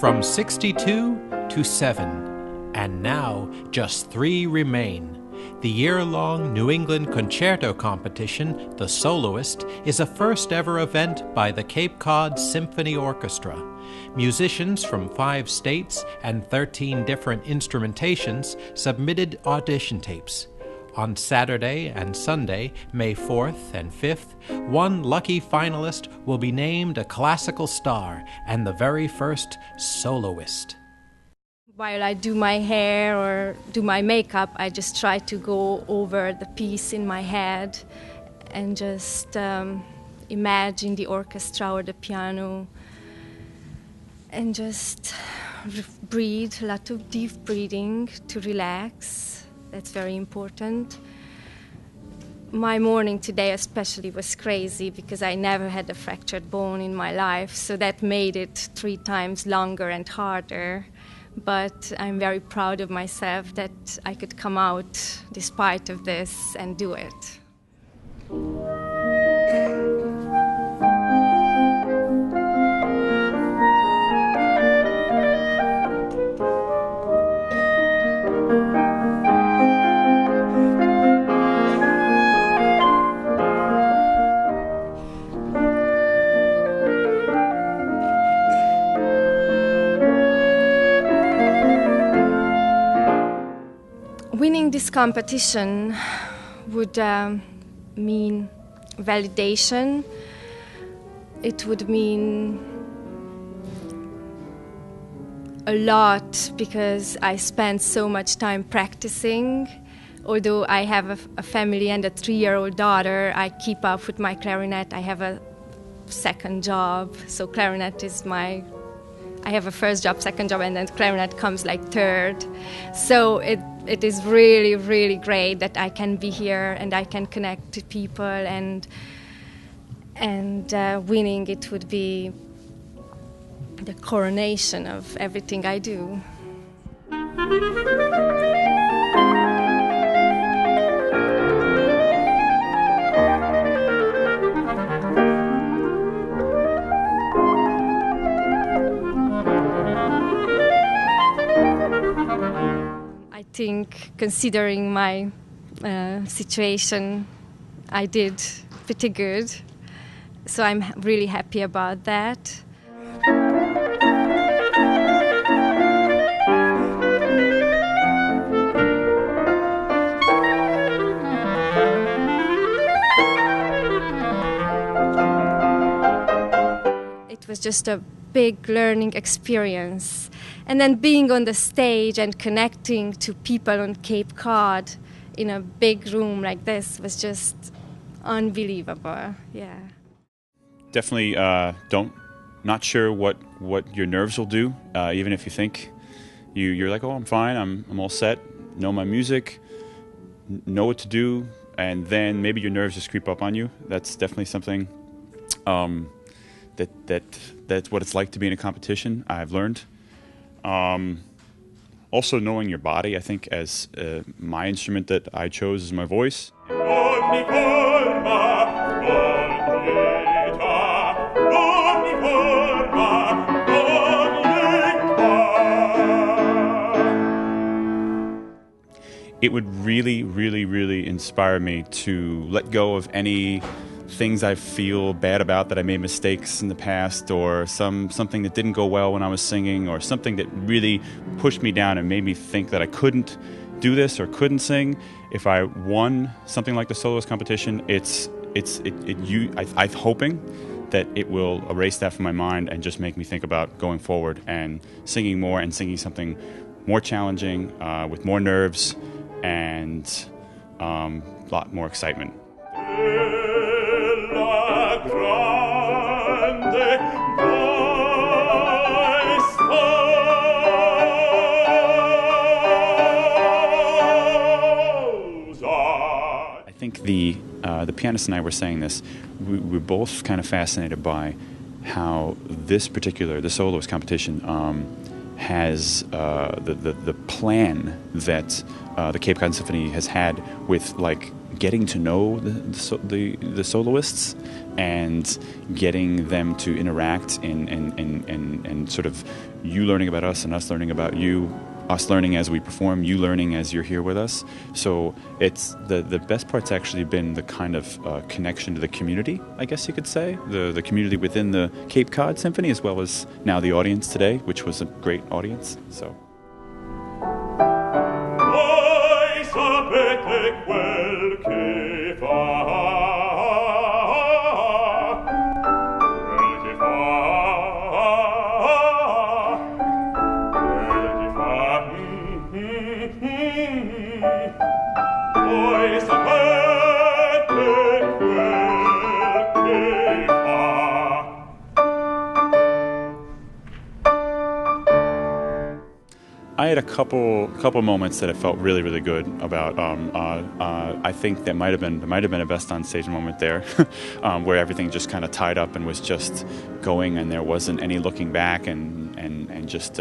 From 62 to 7, and now just 3 remain. The year-long New England Concerto competition, the Soloist, is a first-ever event by the Cape Cod Symphony Orchestra. Musicians from 5 states and 13 different instrumentations submitted audition tapes. On Saturday and Sunday, May 4th and 5th, one lucky finalist will be named a classical star and the very first soloist. While I do my hair or do my makeup, I just try to go over the piece in my head and just imagine the orchestra or the piano and just breathe, a lot of deep breathing to relax. That's very important. My morning today especially was crazy because I never had a fractured bone in my life, so that made it 3 times longer and harder. But I'm very proud of myself that I could come out despite of this and do it. Winning this competition would mean validation. It would mean a lot because I spent so much time practicing. Although I have a family and a 3-year-old daughter, I keep up with my clarinet. I have a second job, so clarinet is I have a first job, second job, and then clarinet comes like third. So it is really, really great that I can be here and I can connect to people and winning it would be the coronation of everything I do. I think, considering my situation, I did pretty good. So I'm really happy about that. It was just a big learning experience. And then being on the stage and connecting to people on Cape Cod in a big room like this was just unbelievable. Yeah. Definitely not sure what your nerves will do, even if you think you're like, oh, I'm fine, I'm all set, know my music, know what to do, and then maybe your nerves just creep up on you. That's definitely something that's what it's like to be in a competition, I've learned. Also knowing your body, I think, as my instrument that I chose is my voice. It would really, really, really inspire me to let go of any things I feel bad about, that I made mistakes in the past, or something that didn't go well when I was singing, or something that really pushed me down and made me think that I couldn't do this or couldn't sing. If I won something like the Soloist competition, I'm hoping that it will erase that from my mind and just make me think about going forward and singing more and singing something more challenging, with more nerves and a lot more excitement. I think the pianist and I were saying this. We're both kind of fascinated by how the Soloist competition has the plan that the Cape Cod Symphony has had with like getting to know the soloists and getting them to interact and sort of you learning about us and us learning about you, us learning as we perform, you learning as you're here with us. So it's the best part's actually been the kind of connection to the community, I guess you could say, the community within the Cape Cod Symphony, as well as now the audience today, which was a great audience. So. Voi sapete quel che fa. I had a couple moments that I felt really, really good about. I think there might have been a best on stage moment there, where everything just kind of tied up and was just going, and there wasn't any looking back, and just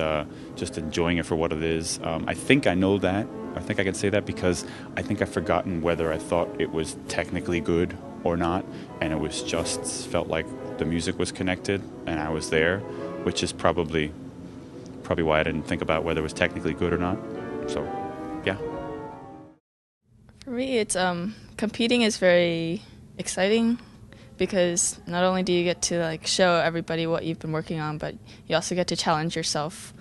enjoying it for what it is. I think I know that. I think I can say that because I think I've forgotten whether I thought it was technically good or not, and it was just felt like the music was connected and I was there, which is probably why I didn't think about whether it was technically good or not. So, yeah. For me, it's competing is very exciting because not only do you get to like show everybody what you've been working on, but you also get to challenge yourself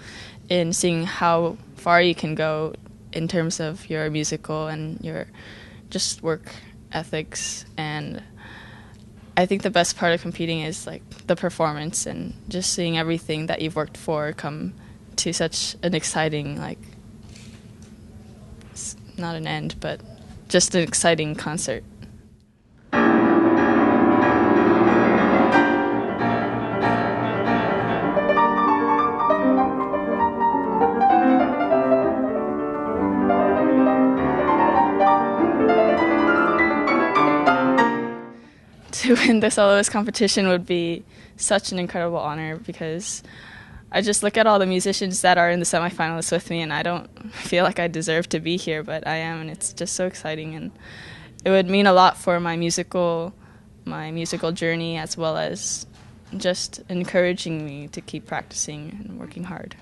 in seeing how far you can go in terms of your musical and your just work ethics. And I think the best part of competing is like the performance and just seeing everything that you've worked for come to such an exciting, like, not an end, but just an exciting concert. To win the soloist competition would be such an incredible honor because I just look at all the musicians that are in the semifinalists with me and I don't feel like I deserve to be here, but I am, and it's just so exciting, and it would mean a lot for my musical journey as well as just encouraging me to keep practicing and working hard.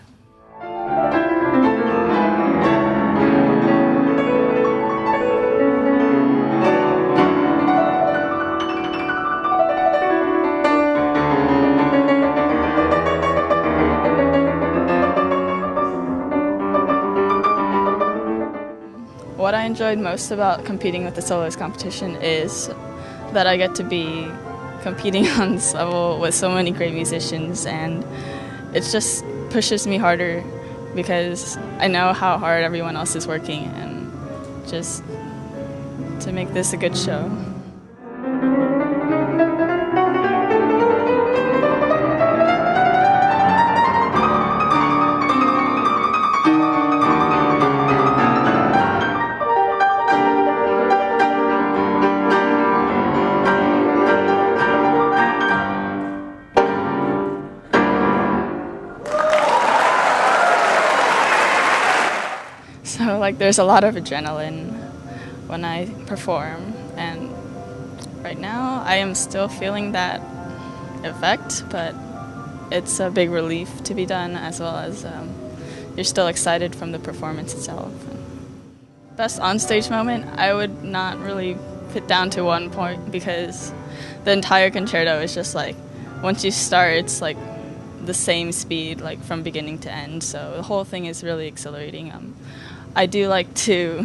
What I enjoyed most about competing with the soloist competition is that I get to be competing on this level with so many great musicians, and it just pushes me harder because I know how hard everyone else is working, and just to make this a good show. So like there's a lot of adrenaline when I perform, and right now I am still feeling that effect, but it's a big relief to be done, as well as you're still excited from the performance itself. Best onstage moment, I would not really put down to one point because the entire concerto is just like, once you start, it's like the same speed, like from beginning to end, so the whole thing is really exhilarating. I do like to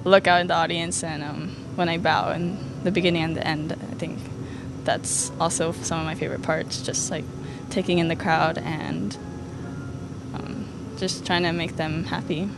look out in the audience, and when I bow in the beginning and the end, I think that's also some of my favorite parts, just like taking in the crowd and just trying to make them happy.